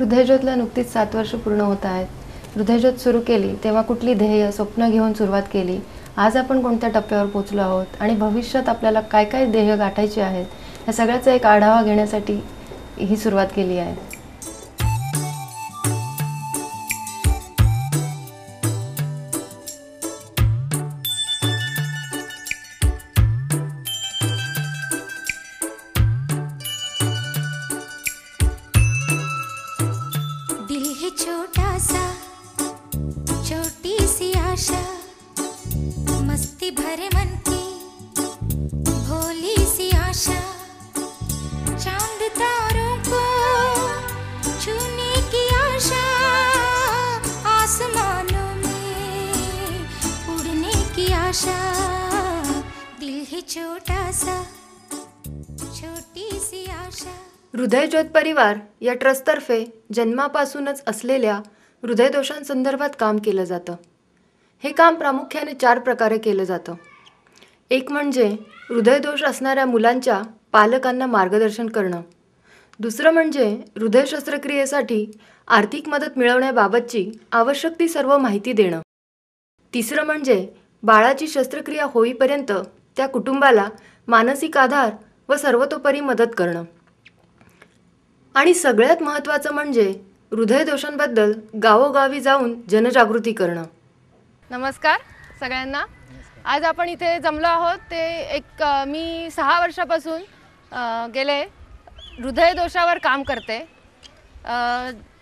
हृदयज्योतला नुकतीच 7 वर्ष पूर्ण होत आहेत. हृदयज्योत सुरू केली तेव्हा कुठली ध्येय स्वप्न घेऊन सुरुवात केली, आज आपण कोणत्या टप्प्यावर पोहोचलो आहोत आणि भविष्यात आपल्याला काय काय ध्येय गाठायची आहेत, या सगळ्याचा एक आढावा घेण्यासाठी ही सुरुवात केली आहे. मस्ती भरे मन की भोली सी आशा, चांद तारों को छूने की आशा, आसमानों में उड़ने की आशा, दिल है छोटा सा छोटी सी आशा. हृदयज्योत परिवार या ट्रस्टतर्फे जन्मापासूनच असलेल्या हृदयदोषांसंदर्भात काम केलं जातं. हे काम प्रामुख्याने 4 प्रकारे केलं जातं. एक म्हणजे हृदयदोष असणाऱ्या मुलांच्या पालकांना मार्गदर्शन करणं. दुसरं म्हणजे हृदय शस्त्रक्रियेसाठी आर्थिक मदत मिळवण्याबाबतची आवश्यक ती सर्व माहिती देणं. तिसरं म्हणजे बाळाची शस्त्रक्रिया होईपर्यंत त्या कुटुंबाला मानसिक आधार व सर्वतोपरी मदत करणं. आणि सगळ्यात महत्त्वाचं म्हणजे हृदयदोषांबद्दल गावोगावी जाऊन जनजागृती करणं. नमस्कार सगळ्यांना. आज आपण इथे जमलो आहोत ते मी 6 वर्षापासून गेले हृदयदोषावर काम करते.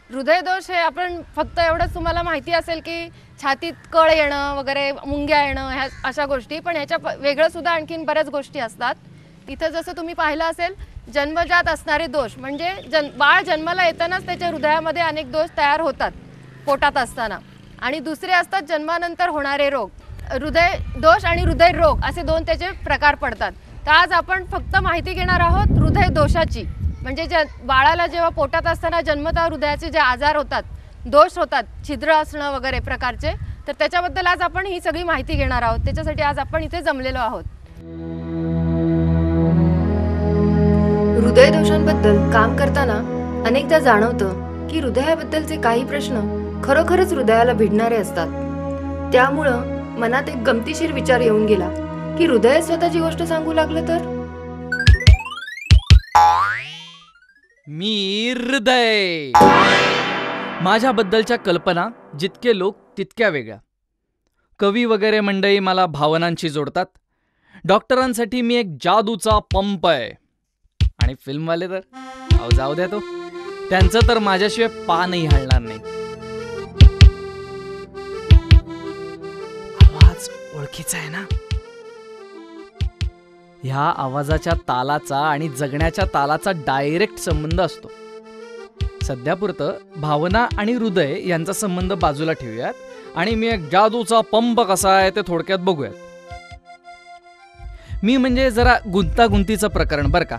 हृदयदोष हे आपण फक्त एवढंच तुम्हाला माहिती असेल की छातीत कळ येणं वगैरे, मुंग्या येणं, ह्या अशा गोष्टी, पण ह्याच्या वेगळं सुद्धा आणखीन बऱ्याच गोष्टी असतात. इथं जसं तुम्ही पाहिलं असेल जन्मजात असणारे दोष म्हणजे बाळ जन्माला येतानाच त्याच्या हृदयामध्ये अनेक दोष तयार होतात पोटात असताना, आणि दुसरे असतात जन्मानंतर होणारे रोग. हृदय दोष आणि हृदय रोग असे 2 त्याचे प्रकार पडतात. तर आज आपण फक्त माहिती घेणार आहोत हृदय दोषाची, म्हणजे बाळाला जेव्हा पोटात असताना जन्मतः हृदयाचे जे आजार होतात, दोष होतात, छिद्र असणं वगैरे प्रकारचे, तर त्याच्याबद्दल आज आपण ही सगळी माहिती घेणार आहोत. त्याच्यासाठी आज आपण इथे जमलेलो आहोत. हृदयदोषांबद्दल काम करताना अनेकदा जाणवतं की हृदयाबद्दलचे काही प्रश्न खरोखरच हृदयाला भिडणारे असतात. त्यामुळं मनात एक गमतीशीर विचार येऊन गेला की हृदय स्वतःची गोष्ट सांगू लागलं तर. मी हृदय. माझ्याबद्दलच्या कल्पना जितके लोक तितक्या वेगळ्या. कवी वगैरे मंडळी मला भावनांशी जोडतात. डॉक्टरांसाठी मी एक जादूचा पंप आहे. आणि फिल्मवाले तर जाऊ द्या, तो त्यांचं तर माझ्याशिवाय पानही हलणार नाही. आवाज ओळखीचा आहे ना? ह्या आवाजाच्या तालाचा आणि जगण्याच्या तालाचा डायरेक्ट संबंध असतो. सध्यापुरतं भावना आणि हृदय यांचा संबंध बाजूला ठेवूयात आणि मी एक जादूचा पंप कसा आहे ते थोडक्यात बघूयात. मी म्हणजे जरा गुंतागुंतीचं प्रकरण बरं का.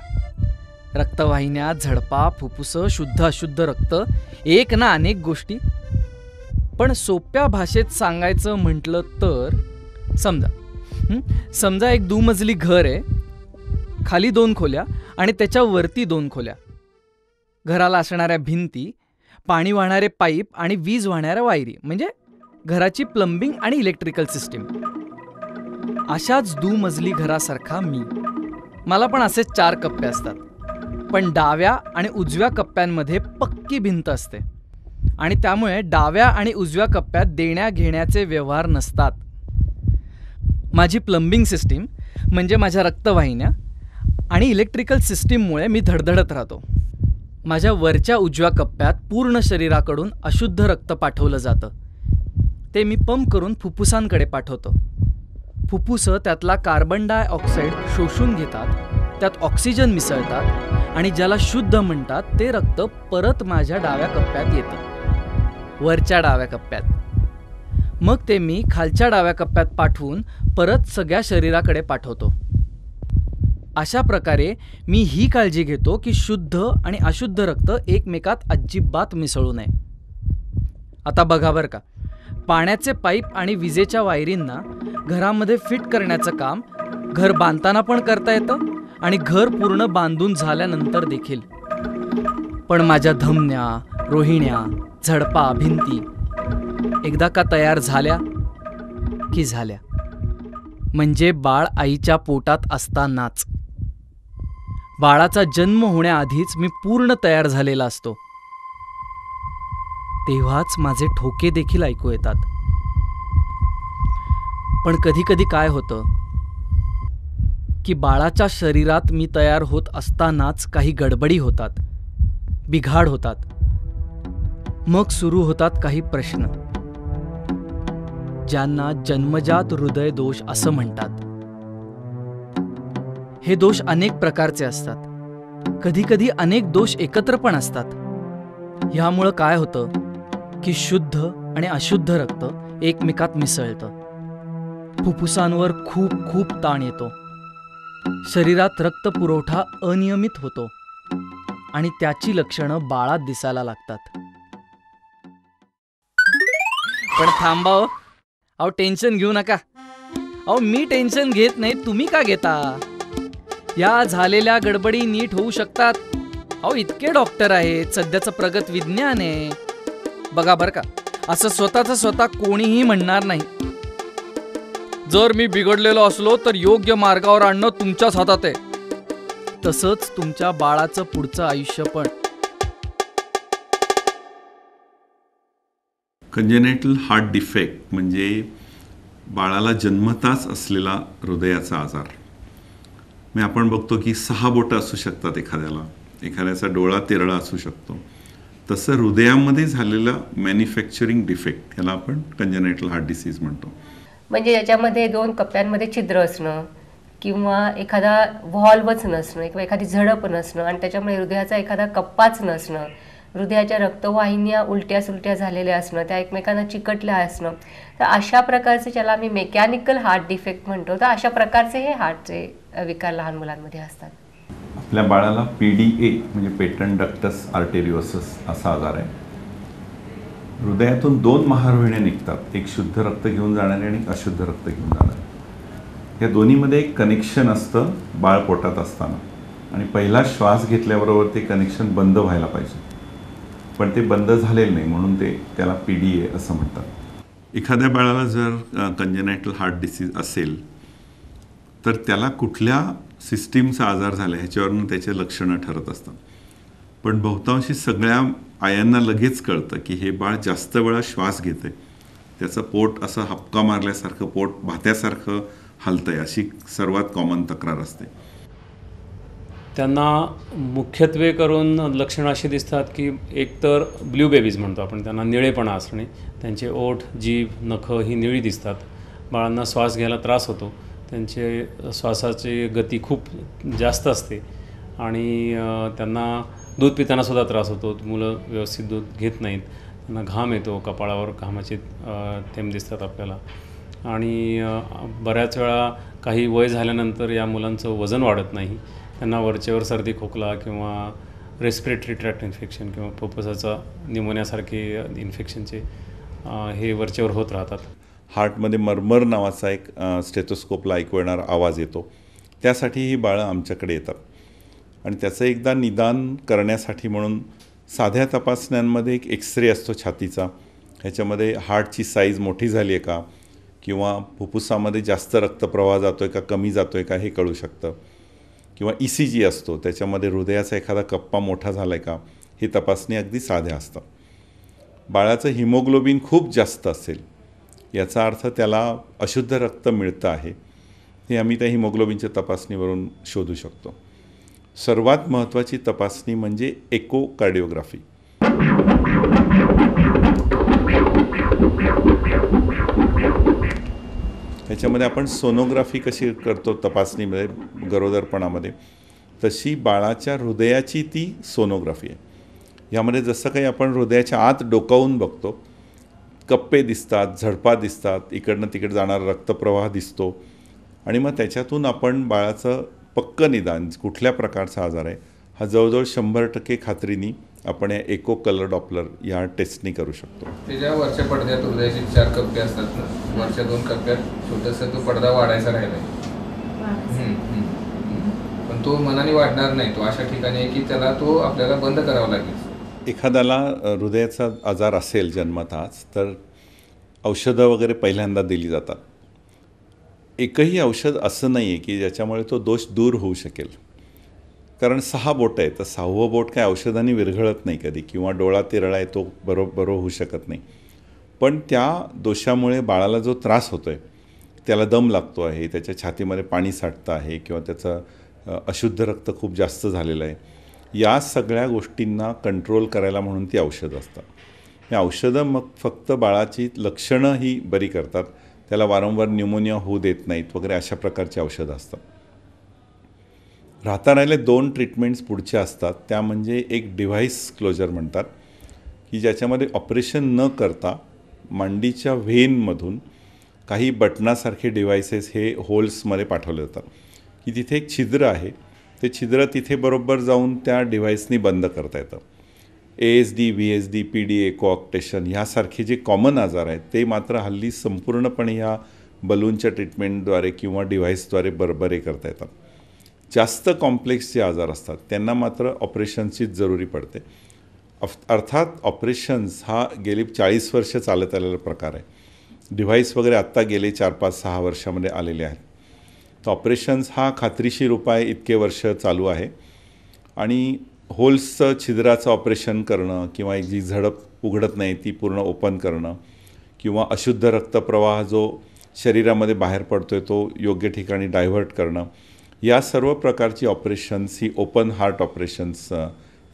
रक्तवाहिन्या, झडपा, फुफ्फुस, शुद्ध अशुद्ध रक्त, एक ना अनेक गोष्टी. पण सोप्या भाषेत सांगायचं म्हटलं तर समजा एक दुमजली घर आहे. खाली 2 खोल्या आणि त्याच्या वरती 2 खोल्या. घराला असणाऱ्या भिंती, पाणी वाहणारे पाईप आणि वीज वाहणाऱ्या वायरी, म्हणजे घराची प्लंबिंग आणि इलेक्ट्रिकल सिस्टीम. अशाच दुमजली घरासारखा मी. मला पण असेच 4 कप्पे असतात. पण डाव्या आणि उजव्या कप्प्यांमध्ये पक्की भिंत असते आणि त्यामुळे डाव्या आणि उजव्या कप्प्यात देण्या घेण्याचे व्यवहार नसतात. माझी प्लंबिंग सिस्टीम म्हणजे माझ्या रक्तवाहिन्या आणि इलेक्ट्रिकल सिस्टीममुळे मी धडधडत राहतो. माझ्या वरच्या उजव्या कप्प्यात पूर्ण शरीराकडून अशुद्ध रक्त पाठवलं जातं. ते मी पंप करून फुफ्फुसांकडे पाठवतो. फुफ्फुस त्यातला कार्बन डायऑक्साईड शोषून घेतात, त्यात ऑक्सिजन मिसळतात आणि ज्याला शुद्ध म्हणतात ते रक्त परत माझ्या डाव्या कप्प्यात येतं, वरच्या डाव्या कप्प्यात. मग ते मी खालच्या डाव्या कप्प्यात पाठवून परत सगळ्या शरीराकडे पाठवतो. अशा प्रकारे मी ही काळजी घेतो की शुद्ध आणि अशुद्ध रक्त एकमेकात अजिबात मिसळू नये. आता बघा बरं का, पाण्याचे पाईप आणि विजेच्या वायरींना घरामध्ये फिट करण्याचं काम घर बांधताना पण करता येतं आणि घर पूर्ण बांधून झाल्यानंतर देखील. पण माझ्या धमन्या, रोहिण्या, झडपा, भिंती एकदा का तयार झाल्या की झाल्या. म्हणजे बाळ आईच्या पोटात असतानाच. बाळाचा जन्म होण्याआधीच मी पूर्ण तयार झालेला असतो. तेव्हाच माझे ठोके देखील ऐकू येतात. पण कधी कधी काय होतं की बाळाच्या शरीरात मी तयार होत असतानाच काही गडबडी होतात, बिघाड होतात. मग सुरू होतात काही प्रश्न, ज्यांना जन्मजात हृदय दोष असं म्हणतात. हे दोष अनेक प्रकारचे असतात. कधी कधी अनेक दोष एकत्र पण असतात. ह्यामुळं काय होतं की शुद्ध आणि अशुद्ध रक्त एकमेकात मिसळतं. फुफ्फुसांवर खूप खूप ताण येतो. शरीरात रक्त पुरवठा अनियमित होतो आणि त्याची लक्षणं बाळात दिसायला लागतात. पण थांबा हो. अहो टेन्शन घेऊ नका. अहो मी टेन्शन घेत नाही, तुम्ही का घेता? या झालेल्या गडबडी नीट होऊ शकतात. अहो इतके डॉक्टर आहेत, सध्याचं प्रगत विज्ञान आहे. बघा बरं का, असं स्वतःचं स्वतः कोणीही म्हणणार नाही. जर मी बिघडलेलो असलो तर योग्य मार्गावर आणणं तुमच्याच हातात आहे. तसंच तुमच्या बाळाचं पुढचं आयुष्य पण. कंजेनेटल हार्ट डिफेक्ट म्हणजे बाळाला जन्मताच असलेला हृदयाचा आजार. मी आपण बघतो की 6 बोटं असू शकतात एखाद्याला, एखाद्याचा डोळा तिरळा असू शकतो. तसं हृदयामध्ये झालेलं मॅन्युफॅक्चरिंग डिफेक्ट याला आपण कंजेनेटल हार्ट डिसीज म्हणतो. म्हणजे याच्यामध्ये 2 कप्प्यांमध्ये छिद्र असणं किंवा एखादा व्हॉल्वच नसणं किंवा एखादी झडप नसणं आणि त्याच्यामुळे हृदयाचा एखादा कप्पाच नसणं, हृदयाच्या रक्तवाहिन्या उलट्या सुलट्या झालेल्या असणं, त्या एकमेकांना चिकटल्या असणं. तर अशा प्रकारचे ज्याला आम्ही मेकॅनिकल हार्ट डिफेक्ट म्हणतो, तर अशा प्रकारचे हे हार्टचे विकार लहान मुलांमध्ये असतात. आपल्या बाळाला PDA म्हणजे पेटंट डक्टस आर्टेरिओसिस असा आजार आहे. हृदयातून 2 महारोहिण्या निघतात, एक शुद्ध रक्त घेऊन जाणारी आणि एक अशुद्ध रक्त घेऊन जाणारी. या दोन्हीमध्ये एक कनेक्शन असतं बाळ पोटात असताना, आणि पहिला श्वास घेतल्याबरोबर ते कनेक्शन बंद व्हायला पाहिजे, पण ते बंद झालेलं नाही, म्हणून त्याला PDA असं म्हणतात. एखाद्या बाळाला जर कंजेनायटल हार्ट डिसीज असेल तर त्याला कुठल्या सिस्टीमचा आजार झाला ह्याच्यावरून त्याचे लक्षणं ठरत असतात. पण बहुतांशी सगळ्या आयांना लगेच कळतं की हे बाळ जास्त वेळा श्वास घेते, त्याचं पोट असं हपका मारल्यासारखं, पोट भात्यासारखं हलतंय, अशी सर्वात कॉमन तक्रार असते. त्यांना मुख्यत्वे करून लक्षणं अशी दिसतात की एक तर ब्ल्यू बेबीज म्हणतो आपण, त्यांना निळेपणा असणे, त्यांचे ओठ, जीभ, नखं ही निळी दिसतात. बाळांना श्वास घ्यायला त्रास होतो, त्यांचे श्वासाची गती खूप जास्त असते आणि त्यांना दूध पितानासुद्धा त्रास होतो. मुलं व्यवस्थित दूध घेत नाहीत, त्यांना घाम येतो, कपाळावर घामाचे थेंब दिसतात आपल्याला. आणि बऱ्याच वेळा काही वय झाल्यानंतर या मुलांचं वजन वाढत नाही, त्यांना वरचेवर सर्दी खोकला किंवा रेस्पिरेटरी ट्रॅक्ट इन्फेक्शन किंवा फुफ्फुसाचा न्यूमोनियासारखे इन्फेक्शनचे हे वरचेवर होत राहतात. हार्टमध्ये मरमर नावाचा एक स्टेथोस्कोपला ऐकू येणारा आवाज येतो, त्यासाठी ही बाळं आमच्याकडे येतात. आणि त्याचं एकदा निदान करण्यासाठी म्हणून साध्या तपासण्यांमध्ये एक एक्सरे असतो छातीचा, ह्याच्यामध्ये हार्टची साईज मोठी झाली आहे का किंवा फुफ्फुसामध्ये जास्त रक्तप्रवाह जातो आहे का कमी जातो आहे का हे कळू शकतं. किंवा ECG असतो, त्याच्यामध्ये हृदयाचा एखादा कप्पा मोठा झाला आहे का, ही तपासणी अगदी साध्या असतात. बाळाचं हिमोग्लोबिन खूप जास्त असेल याचा अर्थ त्याला अशुद्ध रक्त मिळतं आहे, हे आम्ही त्या हिमोग्लोबिनच्या तपासणीवरून शोधू शकतो. सर्वात महत्त्वाची तपासणी म्हणजे एकोकार्डिओग्राफी. ह्याच्यामध्ये आपण सोनोग्राफी कशी करतो तपासणीमध्ये गरोदरपणामध्ये, तशी बाळाच्या हृदयाची ती सोनोग्राफी आहे. यामध्ये जसं काही आपण हृदयाच्या आत डोकावून बघतो, कप्पे दिसतात, झडपा दिसतात, इकडनं तिकडे जाणारा रक्तप्रवाह दिसतो आणि मग त्याच्यातून आपण बाळाचं पक्क निदान कुठल्या प्रकारचा आजार आहे हा जवळजवळ 100% खात्रीने आपण या एको कलर डॉपलर या टेस्टनी करू शकतो. त्याच्या वरच्या पडद्यात हृदयाचे 4 कप्पे असतात ना, वरच्या 2 कप्प्यात छोटासा तो पडदा वाढायचा राहिलाय, पण तो मनाने वाढणार नाही. तो अशा ठिकाणी आहे की त्याला तो आपल्याला बंद करावा लागेल. एखाद्याला हृदयाचा आजार असेल जन्मतःच तर औषधं वगैरे पहिल्यांदा दिली जातात. एकही औषध असं नाही आहे की ज्याच्यामुळे तो दोष दूर होऊ शकेल. कारण 6 बोटं आहे, तर 6वं बोट काय औषधांनी विरघळत नाही कधी, किंवा डोळा तिरळा आहे तो बरोबर होऊ शकत नाही. पण त्या दोषामुळे बाळाला जो त्रास होतो आहे, त्याला दम लागतो आहे, त्याच्या छातीमध्ये पाणी साठतं आहे, किंवा त्याचं अशुद्ध रक्त खूप जास्त झालेलं आहे, या सगळ्या गोष्टींना कंट्रोल करायला म्हणून ती औषधं असतात. ही औषधं मग फक्त बाळाची लक्षणं ही बरी करतात, त्याला वारंवार न्यूमोनिया होऊ देत नाहीत वगैरे, अशा प्रकारची औषधं असतात. राहता राहिले 2 ट्रीटमेंट्स पुढच्या असतात. त्या म्हणजे एक डिव्हाइस क्लोजर म्हणतात, की ज्याच्यामध्ये ऑपरेशन न करता मांडीच्या व्हेनमधून काही बटनासारखे डिव्हायसेस हे होल्समध्ये पाठवले जातात, की तिथे एक छिद्र आहे, ते छिद्र तिथे बरोबर जाऊन त्या डिव्हाइसनी बंद करता येतं. ASD, VSD, PDA, कोऑक्टेशन ह्यासारखे जे कॉमन आजार आहेत ते मात्र हल्ली संपूर्णपणे ह्या बलूनच्या ट्रीटमेंटद्वारे किंवा डिव्हाइसद्वारे बरे करता येतात. जास्त कॉम्प्लेक्स जे आजार असतात त्यांना मात्र ऑपरेशनचीच जरुरी पडते. अर्थात ऑपरेशन्स हा गेली 40 वर्ष चालत आलेला प्रकार आहे. डिव्हाइस वगैरे आत्ता गेले 4-5-6 वर्षामध्ये आलेले आहेत. तर ऑपरेशन्स हा खात्रीशीर उपाय इतके वर्ष चालू आहे. आणि होल्सचं छिद्राचं ऑपरेशन करणं, किंवा एक जी झडप उघडत नाही ती पूर्ण ओपन करणं, किंवा अशुद्ध रक्तप्रवाह जो शरीरामध्ये बाहेर पडतो आहे तो योग्य ठिकाणी डायव्हर्ट करणं, या सर्व प्रकारची ऑपरेशन्स ही ओपन हार्ट ऑपरेशन्स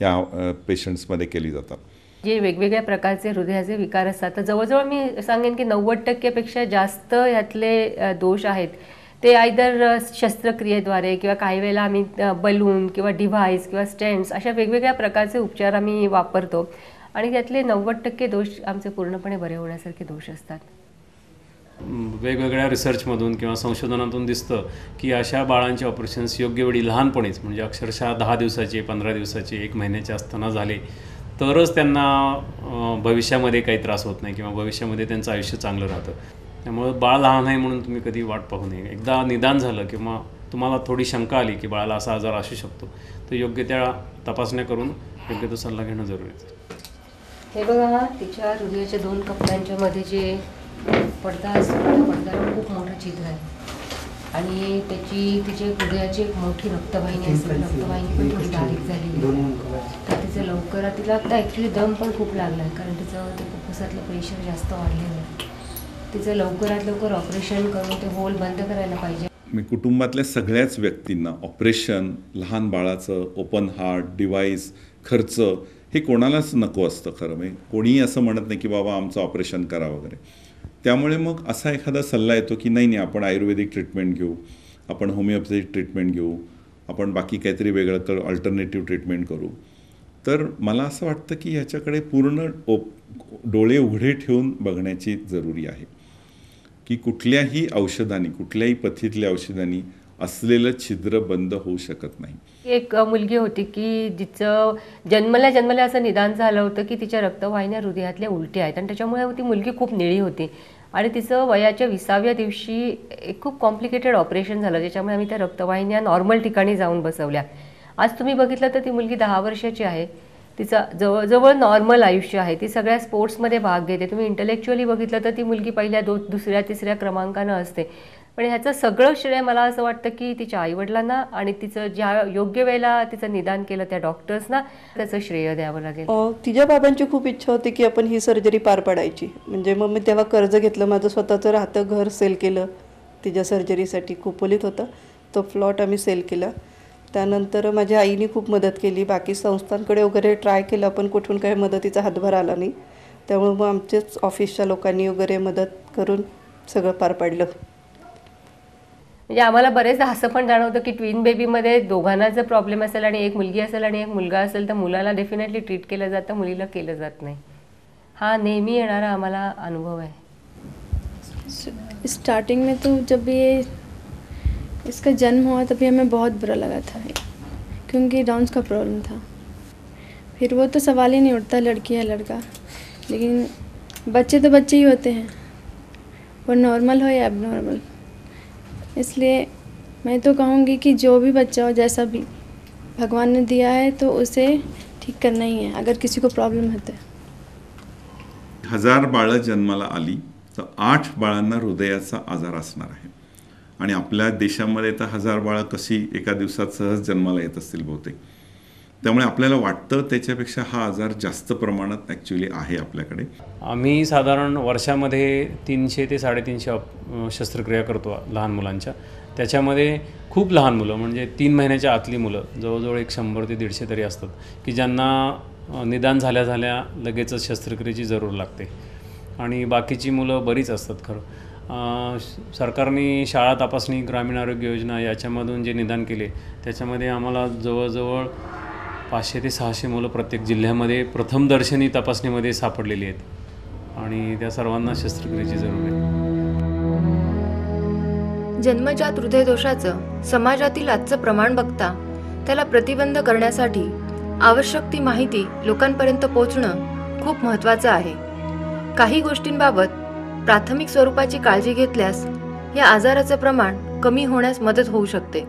या पेशंट्समध्ये केली जातात. जे वेगवेगळ्या प्रकारचे हृदयाचे विकार असतात, तर जवळजवळ मी सांगेन की 90% जास्त यातले दोष आहेत ते आयदर शस्त्रक्रियेद्वारे, किंवा काही वेळेला आम्ही बलून किंवा डिव्हाइस किंवा स्टेंट्स अशा वेगवेगळ्या प्रकारचे उपचार आम्ही वापरतो, आणि त्यातले 90% दोष आमचे पूर्णपणे बरे होण्यासारखे दोष असतात. वेगवेगळ्या रिसर्चमधून किंवा संशोधनातून दिसतं की अशा बाळांचे ऑपरेशन्स योग्य वेळी लहानपणीच, म्हणजे अक्षरशः 10 दिवसाचे, 15 दिवसाचे, 1 महिन्याचे असताना झाले तरच त्यांना भविष्यामध्ये काही त्रास होत नाही, किंवा भविष्यामध्ये त्यांचं आयुष्य चांगलं राहतं. त्यामुळे बाळ लहान आहे म्हणून तुम्ही कधी वाट पाहू नये. एकदा निदान झालं किंवा तुम्हाला थोडी शंका आली की बाळाला असा आजार असू शकतो, तर योग्य त्या तपासण्या करून योग्य तो सल्ला घेणं जरुरी आहे. हे बघा, तिच्या हृदयाच्या 2 कप्प्यांच्या मध्ये जे पडदा असतो त्या पडद्याला खूप मोठं छिद्र आहे, आणि तिच्या हृदयाची एक मोठी रक्तवाहिनी असते. रक्तवाहिनी पण थोडी बारीक झाली, तर तिचं लवकरात तिला आता ॲक्च्युली दम पण खूप लागला आहे, कारण तिचं ते फुफ्फुसातलं प्रेशर जास्त वाढलेलं आहे. तिचं लवकरात लवकर ऑपरेशन करून ते होल बंद करायला पाहिजे. मी कुटुंबातल्या सगळ्याच व्यक्तींना ऑपरेशन, लहान बाळाचं, ओपन हार्ट, डिव्हाइस, खर्च हे कोणालाच नको असतं. खरं म्हणजे कोणीही असं म्हणत नाही की बाबा आमचं ऑपरेशन करा वगैरे. त्यामुळे मग असा एखादा सल्ला येतो की नाही आपण आयुर्वेदिक ट्रीटमेंट घेऊ, आपण होमिओपॅथिक ट्रीटमेंट घेऊ, आपण बाकी काहीतरी वेगळं अल्टरनेटिव्ह ट्रीटमेंट करू. तर मला असं वाटतं की ह्याच्याकडे पूर्ण डोळे उघडे ठेवून बघण्याची जरुरी आहे की कुठल्याही औषधांनी, कुठल्याही पथीतल्या औषधांनी असलेलं छिद्र बंद होऊ शकत नाही. एक मुलगी होती की जिचं जन्मल्या असं निदान झालं होतं की तिच्या रक्तवाहिन्या हृदयातल्या उलट्या आहेत, आणि त्याच्यामुळे ती मुलगी खूप निळी होती, आणि तिचं वयाच्या 20व्या दिवशी एक खूप कॉम्प्लिकेटेड ऑपरेशन झालं, ज्याच्यामुळे आम्ही त्या रक्तवाहिन्या नॉर्मल ठिकाणी जाऊन बसवल्या. आज तुम्ही बघितलं तर ती मुलगी 10 वर्षाची आहे. तिचं जवळजवळ नॉर्मल आयुष्य आहे. ती सगळ्या स्पोर्ट्समध्ये भाग घेते. तुम्ही इंटलेक्च्युअली बघितलं तर ती मुलगी पहिल्या 2ऱ्या 3ऱ्या क्रमांकानं असते. पण ह्याचं सगळं श्रेय मला असं वाटतं की तिच्या आईवडिलांना, आणि तिचं ज्या योग्य वेळेला तिचं निदान केलं त्या डॉक्टर्सना त्याचं श्रेय द्यावं लागेल. तिच्या बाबांची खूप इच्छा होती की आपण ही सर्जरी पार पाडायची. म्हणजे मग मी तेव्हा कर्ज घेतलं, माझं स्वतःचं राहतं घर सेल केलं तिच्या सर्जरीसाठी. खोपोलीत होतं तो प्लॉट, आम्ही सेल केला. त्यानंतर माझ्या आईने खूप मदत केली. बाकी संस्थांकडे वगैरे ट्राय केलं, पण कुठून काही मदतीचा हातभार आला नाही. त्यामुळे मग आमच्याच ऑफिसच्या लोकांनी वगैरे मदत करून सगळं पार पाडलं. म्हणजे आम्हाला बरेचदा असं पण जाणवतं की ट्विन बेबीमध्ये दोघांना जर प्रॉब्लेम असेल आणि एक मुलगी असेल आणि एक मुलगा असेल तर मुलाला डेफिनेटली ट्रीट केलं जातं, मुलीला केलं जात नाही. हा नेहमी येणारा आम्हाला अनुभव आहे. स्टार्टिंग में तो जब ये इसका जन्म हुआ तभी हमें बहुत बुरा लगा था, क्योंकि डाउन्स का प्रॉब्लम था. फिर वो तो सवाल ही नहीं उठता लड़की या लड़का, लेकिन बच्चे तो बच्चे ही होते हैं, वो नॉर्मल हो या एबनॉर्मल. इसलिए मैं तो कहूँगी कि जो भी बच्चा हो, जैसा भी भगवान ने दिया है तो उसे ठीक ठीक करना ही है अगर किसी को प्रॉब्लम है तो। 1000 बाळं जन्माला आली तर 8 बाळांना हृदयाचा आजार असणार आहे. आणि आपल्या देशामध्ये तर 1000 बाळं कशी एका दिवसात सहज जन्माला येत असतील बहुतेक. त्यामुळे आपल्याला वाटतं त्याच्यापेक्षा हा आजार जास्त प्रमाणात ॲक्च्युली आहे आपल्याकडे. आम्ही साधारण वर्षामध्ये 300 ते 350 शस्त्रक्रिया करतो लहान मुलांच्या. त्याच्यामध्ये खूप लहान मुलं म्हणजे 3 महिन्याच्या आतली मुलं जवळजवळ 100 ते 150 तरी असतात की ज्यांना निदान झाल्या झाल्या लगेचच शस्त्रक्रियेची जरूर लागते. आणि बाकीची मुलं बरीच असतात खरं. सरकारने शाळा तपासणी ग्रामीण आरोग्य योजना याच्यामधून जे निदान केले त्याच्यामध्ये आम्हाला जवळजवळ 500 ते 600 मुलं प्रत्येक जिल्ह्यामध्ये प्रथमदर्शनी तपासणीमध्ये सापडलेली आहेत आणि त्या सर्वांना शस्त्रक्रियेची जरूर आहे. जन्मजात हृदयदोषाचं समाजातील आजचं प्रमाण बघता त्याला प्रतिबंध करण्यासाठी आवश्यक ती माहिती लोकांपर्यंत पोहोचणं खूप महत्त्वाचं आहे. काही गोष्टींबाबत प्राथमिक स्वरूपाची काळजी घेतल्यास या आजाराचं प्रमाण कमी होण्यास मदत होऊ शकते.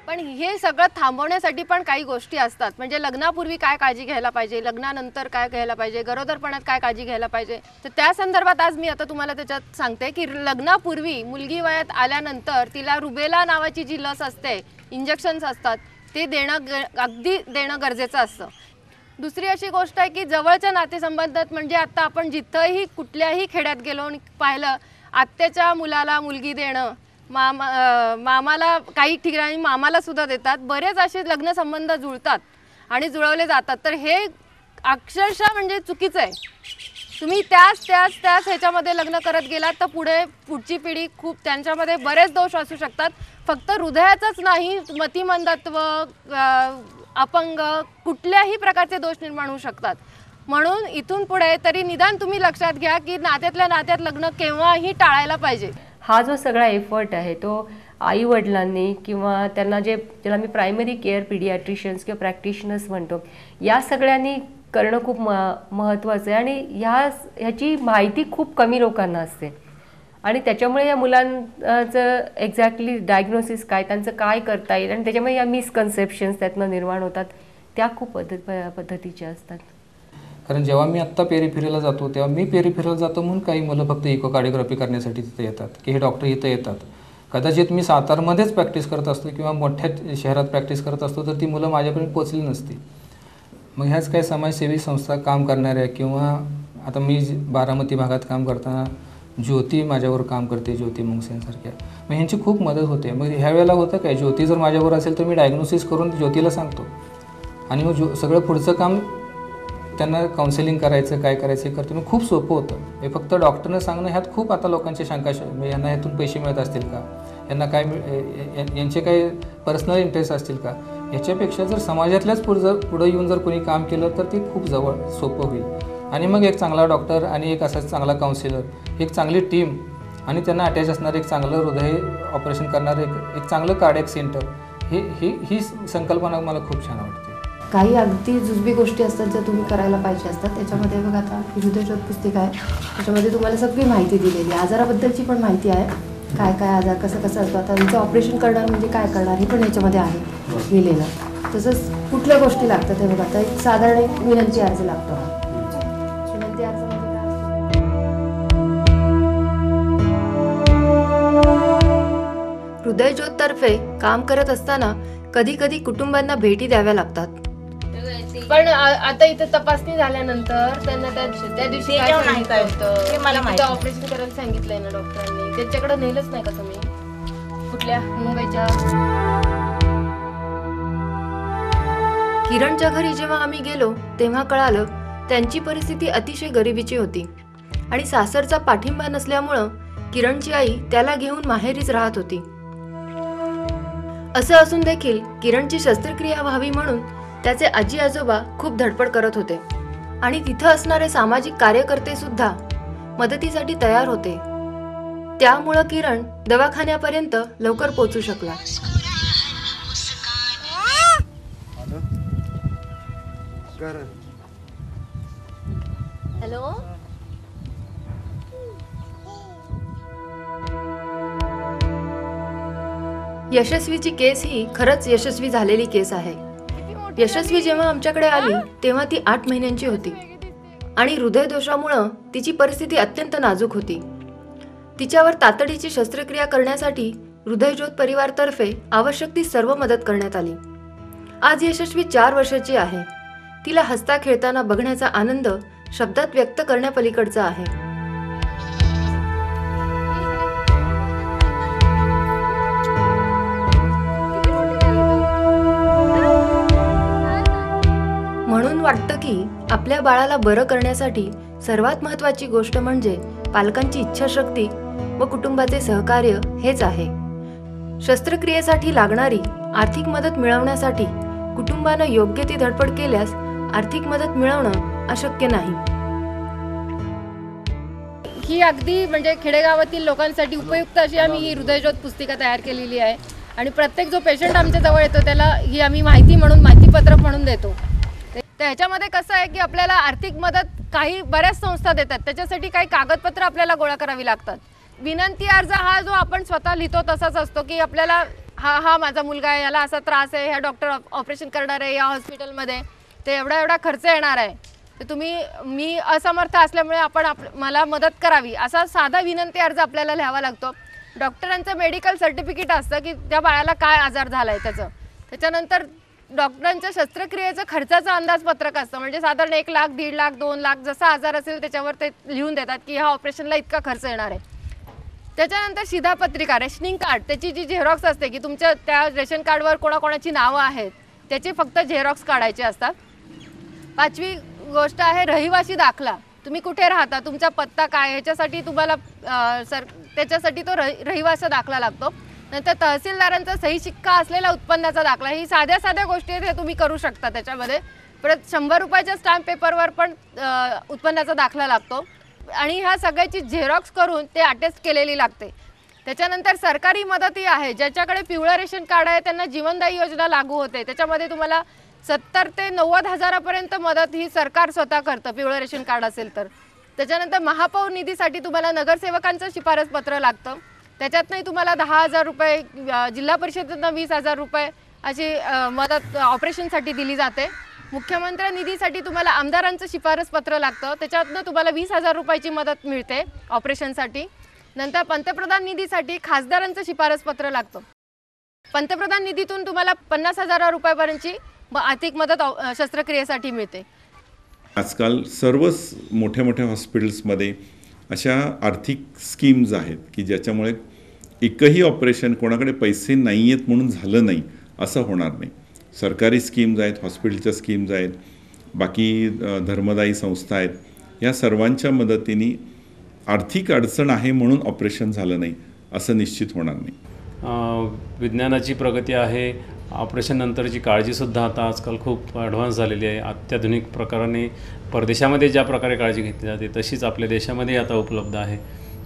पण हे सगळं थांबवण्यासाठी पण काही गोष्टी असतात. म्हणजे लग्नापूर्वी काय काळजी घ्यायला पाहिजे, लग्नानंतर काय घ्यायला पाहिजे, गरोदरपणात काय काळजी घ्यायला पाहिजे. तर त्या संदर्भात आज मी आता तुम्हाला त्याच्यात सांगते की लग्नापूर्वी मुलगी वयात आल्यानंतर तिला रुबेला नावाची जी लस असते, इंजेक्शन्स असतात, ते अगदी देणं गरजेचं असतं. दुसरी अशी गोष्ट आहे की जवळच्या नातेसंबंधात म्हणजे आता आपण जिथंही कुठल्याही खेड्यात गेलो आणि पाहिलं आत्याच्या मुलाला मुलगी देणं, मामाला काही ठिकाणी मामाला सुद्धा देतात. बरेच असे लग्न संबंध जुळतात आणि जुळवले जातात. तर हे अक्षरशः म्हणजे चुकीचं आहे. तुम्ही त्याच ह्याच्यामध्ये लग्न करत गेलात तर पुढची पिढी खूप त्यांच्यामध्ये बरेच दोष असू शकतात. फक्त हृदयाचंच नाही, मतिमंदत्व, अपंग, कुठल्याही प्रकारचे दोष निर्माण होऊ शकतात. म्हणून इथून पुढे तरी निदान तुम्ही लक्षात घ्या की नात्यातल्या नात्यात लग्न केव्हाही टाळायला पाहिजे. हा जो सगळा एफर्ट आहे तो आईवडिलांनी किंवा त्यांना ज्याला मी प्रायमरी केअर पीडियाट्रिशियन्स किंवा प्रॅक्टिशनर्स म्हणतो, या सगळ्यांनी करणं खूप महत्त्वाचं आहे. आणि ह्याची माहिती खूप कमी लोकांना असते आणि त्याच्यामुळे या मुलांचं एक्झॅक्टली डायग्नोसिस काय, त्यांचं काय करता येईल आणि त्याच्यामुळे या मिसकन्सेप्शन्स त्यातनं निर्माण होतात, त्या खूप पद्धतीच्या असतात. कारण जेव्हा मी आत्ता पेरिफेरीला जातो तेव्हा मी पेरिफेरीला जातो म्हणून काही मुलं फक्त इकोकार्डिओग्राफी करण्यासाठी तिथे येतात की हे डॉक्टर इथं येतात. कदाचित मी सातारमध्येच प्रॅक्टिस करत असतो किंवा मोठ्या शहरात प्रॅक्टिस करत असतो तर ती मुलं माझ्यापर्यंत पोचली नसती. मग ह्याच काही समाजसेवी संस्था काम करणाऱ्या किंवा आता मी बारामती भागात काम करताना ज्योती माझ्यावर काम करते, ज्योती मुंगसेंसारख्या, मग ह्यांची खूप मदत होते. मग ह्या वेळेला होतं काय, ज्योती जर माझ्यावर असेल तर मी डायग्नोसिस करून ज्योतीला सांगतो आणि मग सगळं पुढचं काम त्यांना काउन्सिलिंग करायचं, काय करायचं हे करतो. मग खूप सोपं होतं. हे फक्त डॉक्टरनं सांगणं ह्यात खूप आता लोकांची शंका, यांना ह्यातून पैसे मिळत असतील का, यांना काय यांचे काही पर्सनल इंटरेस्ट असतील का, ह्याच्यापेक्षा जर समाजातल्याच पुढं येऊन जर कोणी काम केलं तर ते खूप सोपं होईल. आणि मग एक चांगला डॉक्टर आणि एक असा चांगला काउन्सिलर, एक चांगली टीम आणि त्यांना अटॅच असणारं एक चांगलं हृदय ऑपरेशन करणारं एक चांगलं कार्डियक सेंटर, ही संकल्पना मला खूप छान आवडते. काही अगदी जुजबी गोष्टी असतात ज्या तुम्ही करायला पाहिजे असतात. त्याच्यामध्ये बघा आता हृदयशोध पुस्तिक आहे, त्याच्यामध्ये तुम्हाला सगळी माहिती दिलेली आहे, आजाराबद्दलची पण माहिती आहे, काय काय आजार कसं असतो. आता तुमचं ऑपरेशन करणार म्हणजे काय करणार हे पण याच्यामध्ये आहे लिहिलेलं. तसंच कुठल्या गोष्टी लागतात हे बघा. आता एक साधारण एक विनंती अर्ज लागतो. विनंती अर्ज म्हणजे काय, हृदयज्योततर्फे काम करत असताना कधी कधी कुटुंबांना भेटी द्याव्या लागतात. पण आता इथे तपासणी झाल्यानंतर त्यांना त्या दिवशी ऑपरेशन करायला सांगितलंय ना डॉक्टरांनी, त्यांच्याकडे नेलंच नाही का तुम्ही? कुठल्या मुंबईच्या किरणच्या घरी जेव्हा आम्ही गेलो तेव्हा कळालं त्यांची परिस्थिती अतिशय गरिबीची होती आणि सासरचा पाठिंबा नसल्यामुळं किरणची आई त्याला घेऊन माहेरीच राहत होती. असं असून देखील किरणची शस्त्रक्रिया व्हावी म्हणून त्याचे आजी आजोबा खूप धडपड करत होते आणि तिथं असणारे सामाजिक कार्यकर्ते सुद्धा मदतीसाठी तयार होते. त्यामुळं किरण दवाखान्यापर्यंत लवकर पोहोचू शकला. हॅलो, यशस्वीची केस ही खरंच यशस्वी झालेली केस आहे. यशस्वी जेव्हा आमच्याकडे आली तेव्हा ती 8 महिन्यांची होती आणि हृदयदोषामुळं तिची परिस्थिती अत्यंत नाजूक होती. तिच्यावर तातडीची शस्त्रक्रिया करण्यासाठी हृदयज्योत परिवारतर्फे आवश्यक ती सर्व मदत करण्यात आली. आज यशस्वी 4 वर्षाची आहे. तिला हसता खेळताना बघण्याचा आनंद शब्दात व्यक्त करण्यापलीकडचा आहे. म्हणून वाटतं की आपल्या बाळाला बरं करण्यासाठी सर्वात महत्त्वाची गोष्ट म्हणजे पालकांची इच्छाशक्ती व कुटुंबाचे सहकार्य हेच आहे. शस्त्रक्रियेसाठी लागणारी आर्थिक मदत मिळवण्यासाठी कुटुंबानं योग्य ती धडपड केल्यास आर्थिक मदत मिळवणं अशक्य नाही. ही अगदी म्हणजे खेडेगावातील लोकांसाठी उपयुक्त अशी आम्ही ही हृदयज्योत पुस्तिका तयार केलेली आहे आणि प्रत्येक जो पेशंट आमच्या जवळ येतो त्याला ही आम्ही माहितीपत्रक म्हणून देतो. तर ह्याच्यामध्ये कसं आहे की आपल्याला आर्थिक मदत काही बऱ्याच संस्था देतात, त्याच्यासाठी काही कागदपत्र आपल्याला गोळा करावी लागतात. विनंती अर्ज हा जो आपण स्वतः लिहितो तसाच असतो की आपल्याला हा माझा मुलगा आहे, याला असा त्रास आहे, ह्या डॉक्टर ऑपरेशन करणार आहे या हॉस्पिटलमध्ये, ते एवढा खर्च येणार आहे, तर मी असमर्थ असल्यामुळे मला मदत करावी असा साधा विनंती अर्ज आपल्याला लिहावा लागतो. डॉक्टरांचं मेडिकल सर्टिफिकेट असतं की त्या बाळाला काय आजार झाला आहे त्याचं. त्याच्यानंतर डॉक्टरांच्या शस्त्रक्रियेचं खर्चाचं अंदाजपत्रक असतं, म्हणजे साधारण 1 लाख, 1.5 लाख, 2 लाख जसा आजार असेल त्याच्यावर ते लिहून देतात की ह्या ऑपरेशनला इतका खर्च येणार आहे. त्याच्यानंतर शिधापत्रिका, रेशनिंग कार्ड, त्याची जी झेरॉक्स असते की तुमच्या त्या रेशन कार्डवर कोणाकोणाची नावं आहेत त्याचे फक्त झेरॉक्स काढायचे असतात. 5वी गोष्ट आहे रहिवासी दाखला. तुम्ही कुठे राहता, तुमचा पत्ता काय, ह्याच्यासाठी तुम्हाला त्याच्यासाठी तो रहिवासी दाखला लागतो. नंतर तहसीलदारांचा सही शिक्का असलेला उत्पन्नाचा दाखला. ही साध्या गोष्टी आहेत, हे तुम्ही करू शकता. त्याच्यामध्ये परत 100 रुपयाच्या स्टॅम्प पेपरवर पण उत्पन्नाचा दाखला लागतो आणि ह्या सगळ्याची झेरॉक्स करून ते अटेस्ट केलेली लागते. त्याच्यानंतर सरकारी मदतही आहे. ज्याच्याकडे पिवळं रेशन कार्ड आहे त्यांना जीवनदायी योजना लागू होते. त्याच्यामध्ये तुम्हाला 70 ते 90 हजारापर्यंत मदत ही सरकार स्वतः करतं पिवळं रेशन कार्ड असेल तर. त्याच्यानंतर महापौर निधीसाठी तुम्हाला नगरसेवकांचं शिफारस पत्र लागतं. त्याच्यातनंही तुम्हाला 10,000 रुपये, जिल्हा परिषदेतनं 20,000 रुपये अशी मदत ऑपरेशनसाठी दिली जाते. मुख्यमंत्री निधीसाठी तुम्हाला आमदारांचं शिफारस पत्र लागतं, त्याच्यातनं तुम्हाला 20,000 रुपयाची मदत मिळते ऑपरेशनसाठी. नंतर पंतप्रधान निधीसाठी खासदारांचं शिफारस पत्र लागतं. पंतप्रधान निधीतून तुम्हाला 50,000 रुपयापर्यंतची आर्थिक मदत शस्त्रक्रियेसाठी मिळते. आजकाल सर्वच मोठ्या हॉस्पिटल्समध्ये अशा आर्थिक स्कीम्स आहेत की ज्याच्यामुळे एकही ऑपरेशन कोणाकडे पैसे नाही आहेत म्हणून झालं नाही असं होणार नाही. सरकारी स्कीम्स आहेत, हॉस्पिटलच्या स्कीम्स आहेत, बाकी धर्मदायी संस्था आहेत, या सर्वांच्या मदतीने आर्थिक अडचण आहे म्हणून ऑपरेशन झालं नाही असं निश्चित होणार नाही. विज्ञानाची प्रगती आहे, ऑपरेशननंतरची काळजीसुद्धा आता आजकाल खूप ॲडव्हान्स झालेली आहे. अत्याधुनिक प्रकाराने परदेशामध्ये ज्या प्रकारे काळजी घेतली जाते तशीच आपल्या देशामध्ये आता उपलब्ध आहे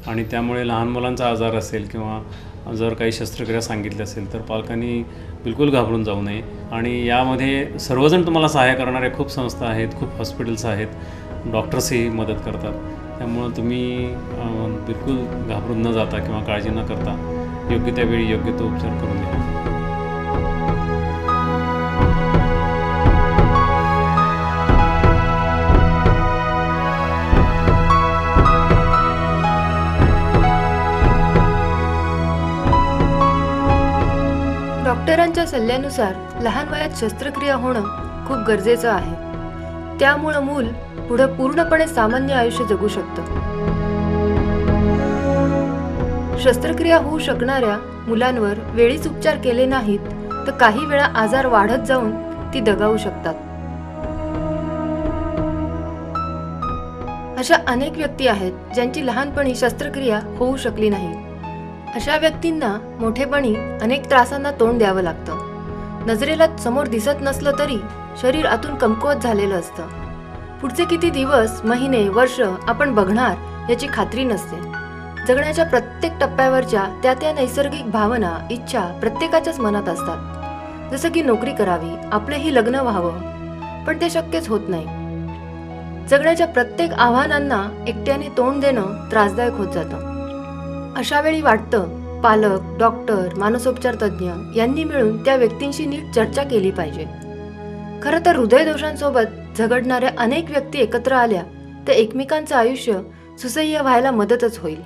आणि त्यामुळे लहान मुलांचा आजार असेल किंवा जर काही शस्त्रक्रिया सांगितली असेल तर पालकांनी बिलकुल घाबरून जाऊ नये. आणि यामध्ये सर्वजण तुम्हाला सहाय्य करणारे खूप संस्था आहेत, खूप हॉस्पिटल्स आहेत, डॉक्टर्सही मदत करतात. त्यामुळं तुम्ही बिलकुल घाबरून न जाता किंवा काळजी न करता योग्य त्यावेळी योग्य तो उपचार करून घ्या. डॉक्टरांच्या सल्ल्यानुसार लहान वयात शस्त्रक्रिया होणं खूप गरजेचं आहे. त्यामुळं मूल पुढे पूर्णपणे सामान्य आयुष्य जगू शकतं. शस्त्रक्रिया होऊ शकणाऱ्या मुलांवर वेळीच उपचार केले नाहीत तर काही वेळा आजार वाढत जाऊन ती दगावू शकतात. अशा अनेक व्यक्ती आहेत ज्यांची लहानपणी शस्त्रक्रिया होऊ शकली नाही. अशा व्यक्तींना मोठेपणी अनेक त्रासांना तोंड द्यावं लागतं. नजरेला समोर दिसत नसलं तरी शरीर आतून कमकुवत झालेलं असतं. पुढचे किती दिवस, महिने, वर्ष आपण बघणार याची खात्री नसते. जगण्याच्या प्रत्येक टप्प्यावरच्या त्या नैसर्गिक भावना, इच्छा प्रत्येकाच्याच मनात असतात. जसं की नोकरी करावी, आपलेही लग्न व्हावं, पण ते शक्यच होत नाही. जगण्याच्या प्रत्येक आव्हानांना एकट्याने तोंड देणं त्रासदायक होत जातं. अशा वेळी वाटतं पालक, डॉक्टर, मानसोपचार तज्ज्ञ यांनी मिळून त्या व्यक्तींशी नीट चर्चा केली पाहिजे. खरं तर हृदयदोषांसोबत झगडणाऱ्या अनेक व्यक्ती एकत्र आल्या तर एकमेकांचं आयुष्य सुसह्य व्हायला मदतच होईल.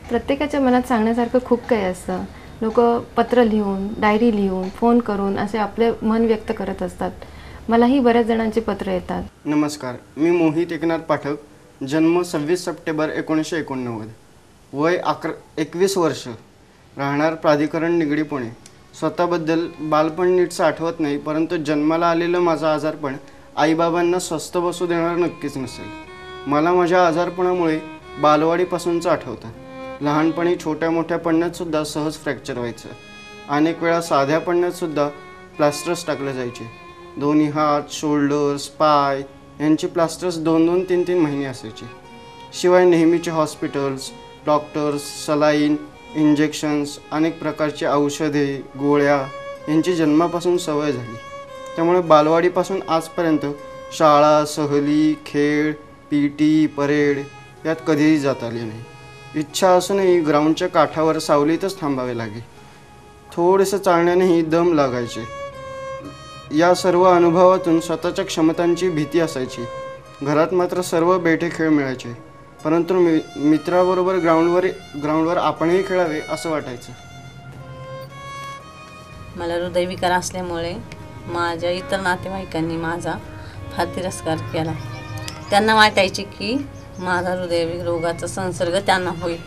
प्रत्येकाच्या मनात सांगण्यासारखं खूप काही असतं. लोक पत्र लिहून, डायरी लिहून, फोन करून असे आपले मन व्यक्त करत असतात. मलाही बऱ्याच जणांची पत्र येतात. नमस्कार, मी मोहित एकनाथ पाठक. जन्म 26 सप्टेंबर 1989. वय 21 वर्ष. राहणार प्राधिकरण निगडी पुणे. स्वतःबद्दल बालपण नीटचं आठवत नाही, परंतु जन्माला आलेलं माझं आजारपण आईबाबांना स्वस्थ बसू देणार नक्कीच नसेल. मला माझ्या आजारपणामुळे बालवाडीपासूनचं आठवतं. लहानपणी छोट्या मोठ्या पडण्यातसुद्धा सहज फ्रॅक्चर व्हायचं. अनेक वेळा साध्या पडण्यातसुद्धा प्लास्टर्स टाकले जायचे. दोन्ही हात, शोल्डर्स, पाय यांची प्लास्टर्स 2-2, 3-3 महिने असायचे. शिवाय नेहमीचे हॉस्पिटल्स, डॉक्टर्स, सलाईन, इंजेक्शन्स, अनेक प्रकारचे औषधे, गोळ्या यांची जन्मापासून सवय झाली. त्यामुळे बालवाडीपासून आजपर्यंत शाळा, सहली, खेळ, PT, परेड यात कधीही जात आली नाही. इच्छा असूनही ग्राउंडच्या काठावर सावलीतच थांबावे लागे. थोडेसे चालण्यानेही दम लागायचे. या सर्व अनुभवातून स्वतःच्या क्षमतांची भीती असायची. घरात मात्र सर्व बेठे खेळ मिळायचे, परंतु मित्राबरोबर ग्राउंडवर आपणही खेळावे असं वाटायचं. मला हृदयविकार असल्यामुळे माझ्या इतर नातेवाईकांनी माझा फार तिरस्कार केला. त्यांना वाटायचे की माझा हृदय रोगाचा संसर्ग त्यांना होईल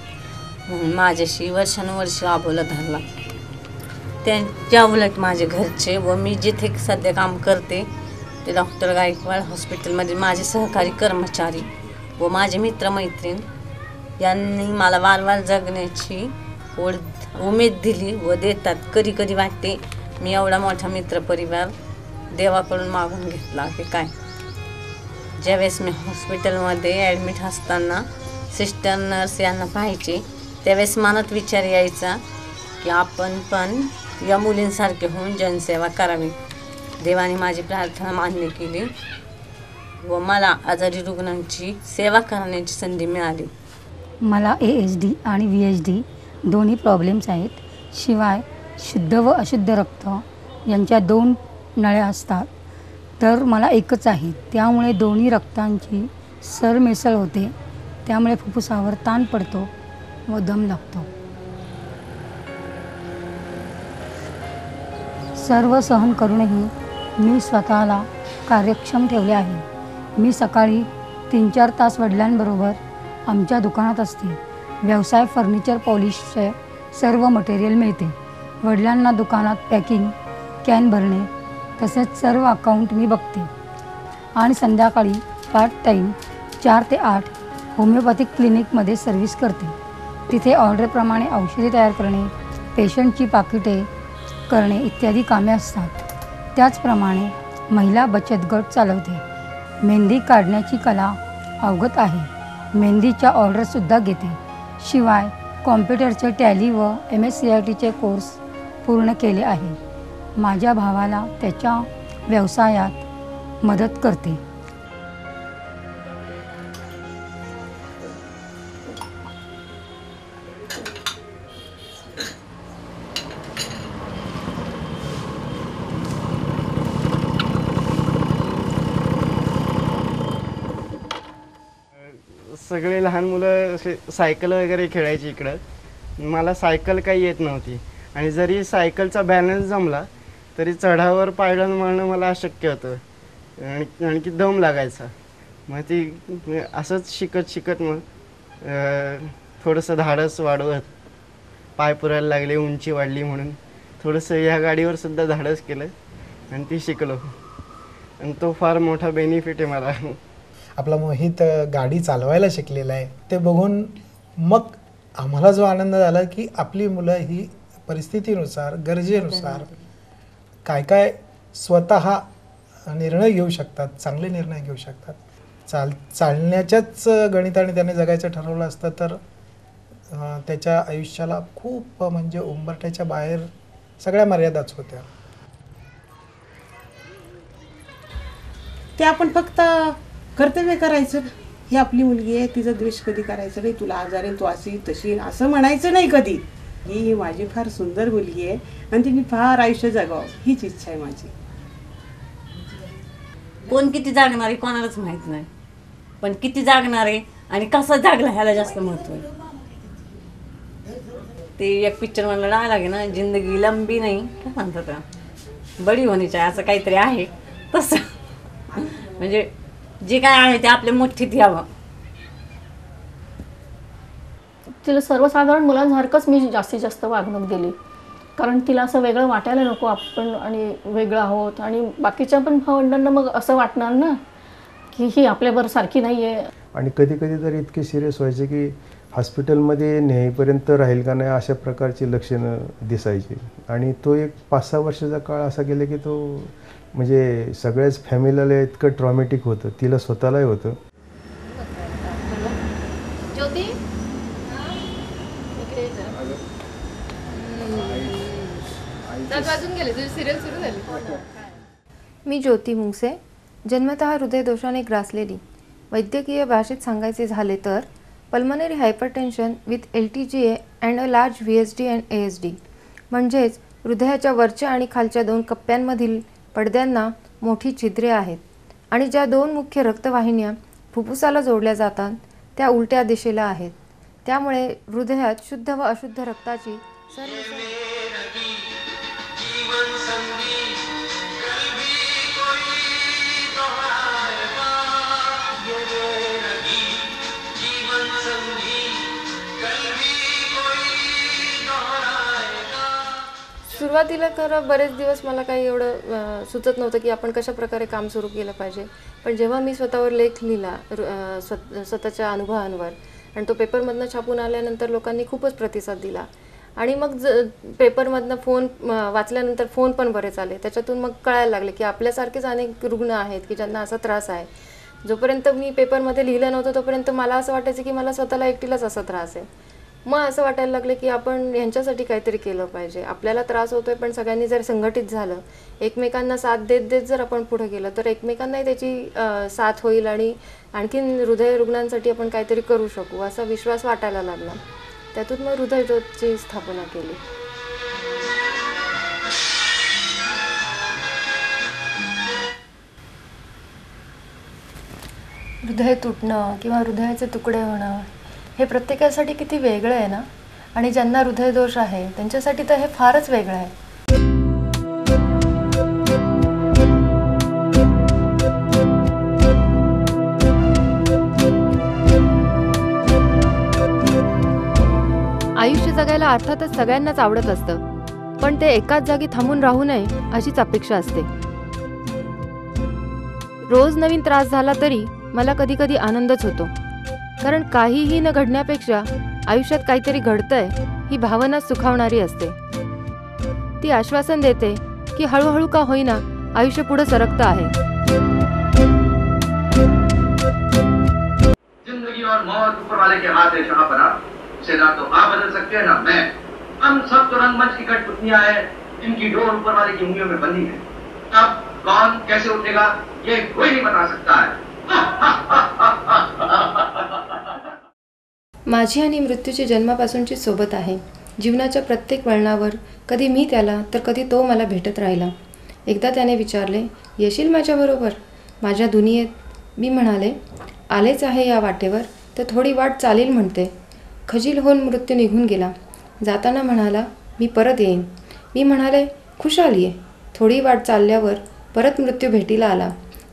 म्हणून माझ्याशी वर्षानुवर्ष अबोला धरला. त्यांच्या उलट माझे घरचे व मी जिथे सध्या काम करते ते डॉक्टर गायकवाड हॉस्पिटलमध्ये माझे सहकारी कर्मचारी व माझे मित्रमैत्रीण यांनी मला वारंवार जगण्याची उमेद दिली व देतात. कधी कधी वाटते मी एवढा मोठा मित्रपरिवार देवाकडून मागून घेतला की काय. ज्यावेळेस मी हॉस्पिटलमध्ये ॲडमिट असताना सिस्टर नर्स यांना पाहायचे त्यावेळेस मनात विचार यायचा की आपण पण या मुलींसारखे होऊन जनसेवा करावी. देवाने माझी प्रार्थना मान्य केली व मला आजारी रुग्णांची सेवा करण्याची संधी मिळाली. मला ASD आणि VSD दोन्ही प्रॉब्लेम्स आहेत. शिवाय शुद्ध व अशुद्ध रक्त यांच्या 2 नळ्या असतात, तर मला एकच आहे. त्यामुळे दोन्ही रक्तांची सरमिसळ होते. त्यामुळे फुफ्फुसावर ताण पडतो व दम लागतो. सर्व सहन करूनही मी स्वतःला कार्यक्षम ठेवले आहे. मी सकाळी 3-4 तास वडिलांबरोबर आमच्या दुकानात असते. व्यवसाय फर्निचर पॉलिशचे सर्व मटेरियल मिळते. वडिलांना दुकानात पॅकिंग, कॅन भरणे तसेच सर्व अकाउंट मी बघते. आणि संध्याकाळी पार्ट टाईम 4 ते 8 होमिओपॅथिक क्लिनिकमध्ये सर्व्हिस करते. तिथे ऑर्डरप्रमाणे औषधे तयार करणे, पेशंटची पाकिटे करणे इत्यादी कामे असतात. त्याचप्रमाणे महिला बचत गट चालवते. मेहंदी काढण्याची कला अवगत आहे. मेहंदीच्या ऑर्डरसुद्धा घेते. शिवाय कॉम्प्युटरचे टॅली व MSCITचे कोर्स पूर्ण केले आहे. माझ्या भावाला त्याच्या व्यवसायात मदत करते. सगळे लहान मुलं असे सायकल वगैरे खेळायची इकडं. मला सायकल काही येत नव्हती आणि जरी सायकलचा बॅलन्स जमला तरी चढावर पायडल मारणं मला अशक्य होतं आणखी दम लागायचा. मग ती असंच शिकत मग थोडंसं धाडस वाढवत पाय पुरायला लागले, उंची वाढली म्हणून थोडंसं ह्या गाडीवर सुद्धा धाडस केलं आणि ती शिकलो आणि तो फार मोठा बेनिफिट आहे मला. आपला मोहित गाडी चालवायला शिकलेला आहे ते बघून मग आम्हाला जो आनंद झाला की आपली मुलं ही परिस्थितीनुसार, गरजेनुसार काय काय स्वतः निर्णय घेऊ शकतात, चांगले निर्णय घेऊ शकतात. चालण्याच्याच गणिताने त्याने जगायचं ठरवलं असतं तर त्याच्या आयुष्याला खूप म्हणजे उंबरठ्याच्या बाहेर सगळ्या मर्यादाच होत्या. ते आपण फक्त कर्तव्य करायचं. ही आपली मुलगी आहे, तिचा द्वेष कधी करायचं नाही. तुला आजार आहे, तू अशी तशी असं म्हणायचं नाही कधी. ही माझी फार सुंदर मुलगी आहे आणि तिने फार आयुष्य जगावं हीच इच्छा आहे माझी. कोण किती जागणार आहे कोणालाच माहीत नाही, पण किती जागणार आहे आणि कसं जागला ह्याला जास्त महत्त्व आहे. ते एक पिक्चर मला डायलॉग आहे ना, जिंदगी लंबी नाही काय म्हणतात का, बडी होणीची आहे, असं काहीतरी आहे तसं. म्हणजे जे काय आहे ते आपल्या मुठीत यावं. तिला सर्वसाधारण मुलांसारखंच मी जास्तीत जास्त वागणूक दिली, कारण तिला असं वेगळं वाटायला नको आपण आणि वेगळं आहोत, आणि बाकीच्या पण भावंडांना मग असं वाटणार ना की ही आपल्याबरोबर सारखी नाही आहे. आणि कधी कधी तर इतके सिरियस व्हायचे की हॉस्पिटलमध्ये नेईपर्यंत राहील का नाही अशा प्रकारची लक्षणं दिसायची. आणि तो एक 5-6 वर्षाचा काळ असा गेला की तो म्हणजे सगळ्याच फॅमिलीला इतकं ट्रॉमॅटिक होतं, तिला स्वतःलाही होतं. ज्योती वाजून गेले, तुझी सिरियल सुरू झाली. मी ज्योती मुंगसे, जन्मतः हृदयदोषाने ग्रासलेली. वैद्यकीय भाषेत सांगायचे झाले तर pulmonary hypertension with LTGA and a large VSD and ASD, म्हणजेच हृदयाच्या वरच्या आणि खालच्या 2 कप्प्यांमधील पडद्यांना मोठी छिद्रे आहेत आणि ज्या 2 मुख्य रक्तवाहिन्या फुफ्फुसाला जोडल्या जातात त्या उलट्या दिशेला आहेत. त्यामुळे हृदयात शुद्ध व अशुद्ध रक्ताची सुरुवातीला खरं बरेच दिवस मला काही एवढं सुचत नव्हतं की आपण कशा प्रकारे काम सुरू केलं पाहिजे. पण जेव्हा मी स्वतःवर लेख लिहिला स्वतःच्या अनुभवांवर आणि तो पेपरमधनं छापून आल्यानंतर लोकांनी खूपच प्रतिसाद दिला. आणि मग पेपरमधनं फोन वाचल्यानंतर फोन पण बरेच आले. त्याच्यातून मग कळायला लागले की आपल्यासारखेच अनेक रुग्ण आहेत की ज्यांना असा त्रास आहे. जोपर्यंत मी पेपरमध्ये लिहिलं नव्हतं तोपर्यंत मला असं वाटायचं की मला स्वतःला एकटीलाच असा त्रास आहे. मग असं वाटायला लागलं की आपण यांच्यासाठी काहीतरी केलं पाहिजे. आपल्याला त्रास होतोय पण सगळ्यांनी जर संघटित झालं, एकमेकांना साथ देत देत जर आपण पुढे गेलं तर एकमेकांनाही त्याची साथ होईल आणि आणखीन हृदय रुग्णांसाठी आपण काहीतरी करू शकू असा विश्वास वाटायला लागला. त्यातून मग हृदयज्योतची स्थापना केली. हृदय तुटणं किंवा हृदयाचे तुकडे होणं हे प्रत्येकासाठी किती वेगळं आहे ना. आणि ज्यांना हृदयदोष आहे त्यांच्यासाठी तर हे फारच वेगळं आहे. आयुष्य जगायला अर्थातच सगळ्यांनाच आवडत असतं, पण ते एकाच जागी थांबून राहू नये अशीच अपेक्षा असते. रोज नवीन त्रास झाला तरी मला कधी कधी आनंदच होतो, कारण काहीही न घडण्यापेक्षा आयुष्यात काहीतरी घडतंय ही भावना सुखावणारी असते. ती आश्वासन देते की हळूहळू का होईना आयुष्य पुढे सरकतं आहे. जिंदगी और मौत ऊपर वाले के हाथ है शहापना, से ना तो आप बदल सकते हैं ना मैं. हम सब तो रंगमंच की कठपुतलियां हैं जिनकी डोर ऊपर वाले की उंगलियों में बंधी है. अब कौन कैसे उठेगा ये कोई नहीं बता सकता है. माझी आणि मृत्यूची जन्मापासूनची सोबत आहे. जीवनाच्या प्रत्येक वळणावर कधी मी त्याला तर कधी तो मला भेटत राहिला. एकदा त्याने विचारले, येशील माझ्याबरोबर माझ्या दुनियेत? मी म्हणाले, आलेच आहे या वाटेवर तर थोडी वाट चालील म्हणते. खजील होऊन मृत्यू निघून गेला. जाताना म्हणाला, मी परत येईन. मी म्हणाले, खुशाल ये. थोडी वाट चालल्यावर परत मृत्यू भेटीला आला.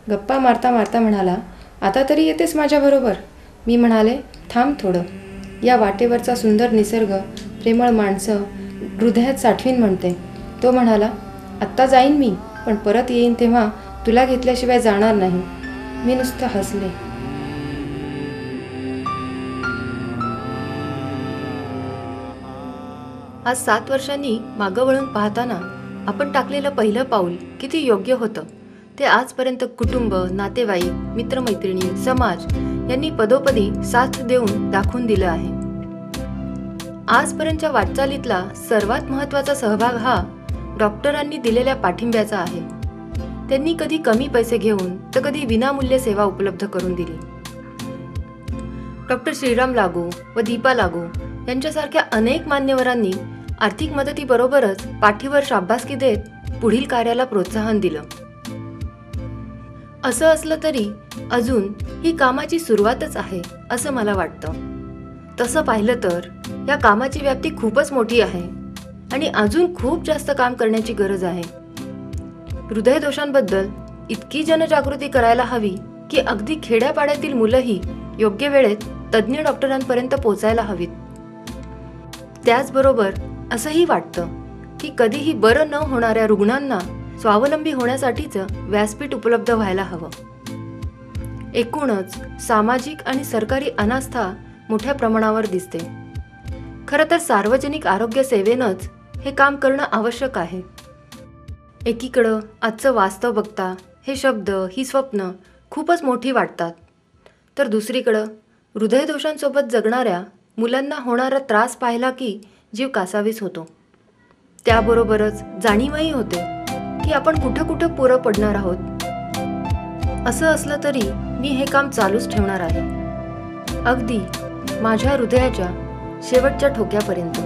गप्पा मारता मारता म्हणाला, आता तरी येतेस माझ्याबरोबर? मी म्हणाले, थांब थोडं. या वाटेवरचा सुंदर निसर्ग, प्रेमळ माणसं हृदयात साठवीन म्हणते. तो म्हणाला, आत्ता जाईन मी, पण परत येईन तेव्हा तुला घेतल्याशिवाय जाणार नाही. मी नुसतं हसले. आज 7 वर्षांनी मागं वळून पाहताना आपण टाकलेलं पहिलं पाऊल किती योग्य होतं ते आजपर्यंत कुटुंब, नातेवाईक, मित्रमैत्रिणी, समाज यांनी पदोपदी साथ देऊन दाखवून दिलं आहे. आजपर्यंतच्या वाटचालीतला सर्वात महत्त्वाचा सहभाग हा डॉक्टरांनी दिलेल्या पाठिंब्याचा आहे. त्यांनी कधी कमी पैसे घेऊन तर कधी विनामूल्य सेवा उपलब्ध करून दिली. डॉक्टर श्रीराम लागू व दीपा लागू यांच्यासारख्या अनेक मान्यवरांनी आर्थिक मदतीबरोबरच पाठीवर शाबासकी देत पुढील कार्याला प्रोत्साहन दिलं. असं असलं तरी अजून ही कामाची सुरुवातच आहे असं मला वाटतं. तसं पाहिलं तर या कामाची व्याप्ती खूपच मोठी आहे आणि अजून खूप जास्त काम करण्याची गरज आहे. हृदयदोषांबद्दल इतकी जनजागृती करायला हवी की अगदी खेड्यापाड्यातील मुलंही योग्य वेळेत तज्ज्ञ डॉक्टरांपर्यंत पोचायला हवीत. त्याचबरोबर असंही वाटतं की कधीही बरं न होणाऱ्या रुग्णांना स्वावलंबी होण्यासाठीचं व्यासपीठ उपलब्ध व्हायला हवं. एकूणच सामाजिक आणि सरकारी अनास्था मोठ्या प्रमाणावर दिसते. खरं तर सार्वजनिक आरोग्य सेवेनंच हे काम करणं आवश्यक आहे. एकीकडं आजचं वास्तव बघता हे शब्द ही स्वप्न खूपच मोठी वाटतात, तर दुसरीकडं हृदयदोषांसोबत जगणाऱ्या मुलांना होणारा त्रास पाहिला की जीव कासावीस होतो. त्याबरोबरच जाणीवही होते की आपण कुठं कुठं पुरं पडणार आहोत. असं असलं तरी मी हे काम चालूच ठेवणार आहे, अगदी माझ्या हृदयाच्या शेवटच्या ठोक्यापर्यंत.